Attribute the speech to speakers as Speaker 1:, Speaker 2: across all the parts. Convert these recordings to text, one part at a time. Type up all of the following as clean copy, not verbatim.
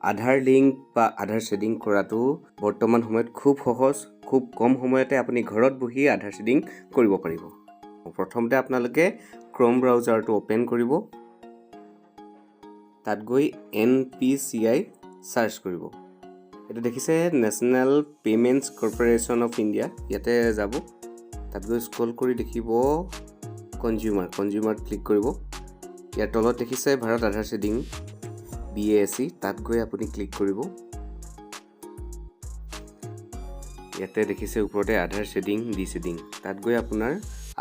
Speaker 1: আধাৰ link বা আধাৰ shedding কৰাটো বৰ্তমান সময়ত খুব সহজ, খুব কম সময়তে আপুনি ঘৰত বহি আধাৰ শেডিং কৰিব পাৰিব। প্ৰথমতে আপোনালোকে ক্ৰম ব্ৰাউজাৰটো ওপেন কৰিব, তাত গৈ NPCI সাৰ্চ কৰিব। এটা দেখিছে national payments corporation of India, ইয়াতে যাব, তাত গৈ স্ক্ৰল কৰি দেখিব কনজিউমাৰ ক্লিক কৰিব। ইয়াৰ তলত দেখিছে ভাৰত আধাৰ শেডিং BAC, তাত গৈ আপুনি ক্লিক কৰিব। ইয়াতে দেখিছে ওপৰতে আধাৰ শেডিং ডিশেডিং, তাত গৈ আপোনাৰ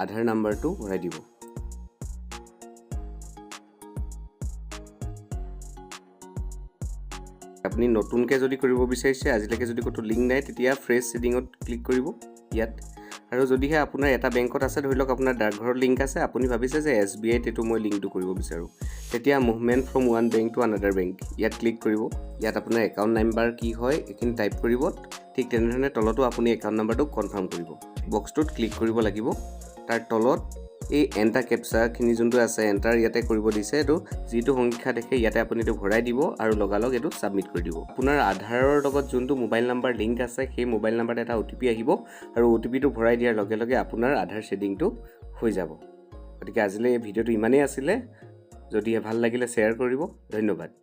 Speaker 1: আধাৰ নাম্বাৰটো ভৰাই দিব। আপুনি নতুনকৈ যদি কৰিব বিচাৰিছে, আজিলৈকে যদি ক'তো লিংক নাই, তেতিয়া ফ্ৰেছ শেডিঙত ক্লিক কৰিব ইয়াত। আৰু যদিহে আপোনাৰ এটা বেংকত আছে, ধৰি লওক আপোনাৰ ডাকঘৰৰ লিংক আছে, আপুনি ভাবিছে যে SBIত এইটো মই লিংকটো কৰিব বিচাৰোঁ, তেতিয়া movement from one bank to another bank, ইয়াত ক্লিক কৰিব। ইয়াত আপোনাৰ একাউণ্ট নাম্বাৰ কি হয় এইখিনি টাইপ কৰিব। ঠিক তেনেধৰণে তলতো আপুনি একাউণ্ট নাম্বাৰটো কনফাৰ্ম কৰিব। বক্সটোত ক্লিক কৰিব লাগিব। তাৰ তলত এই এণ্টাৰ কেপচাখিনি যোনটো আছে, এণ্টাৰ ইয়াতে কৰিব দিছে, এইটো যিটো সংখ্যা দেখে ইয়াতে আপুনি এইটো ভৰাই দিব আৰু লগালগ এইটো ছাবমিট কৰি দিব। আপোনাৰ আধাৰৰ লগত যোনটো মোবাইল নাম্বাৰ লিংক আছে, সেই মোবাইল নাম্বাৰত এটা OTP আহিব আৰু OTPটো ভৰাই দিয়াৰ লগে লগে আপোনাৰ আধাৰ শেডিংটো হৈ যাব। গতিকে আজিলৈ এই ভিডিঅ'টো ইমানেই আছিলে। যদিহে ভাল লাগিলে শ্বেয়াৰ কৰিব। ধন্যবাদ।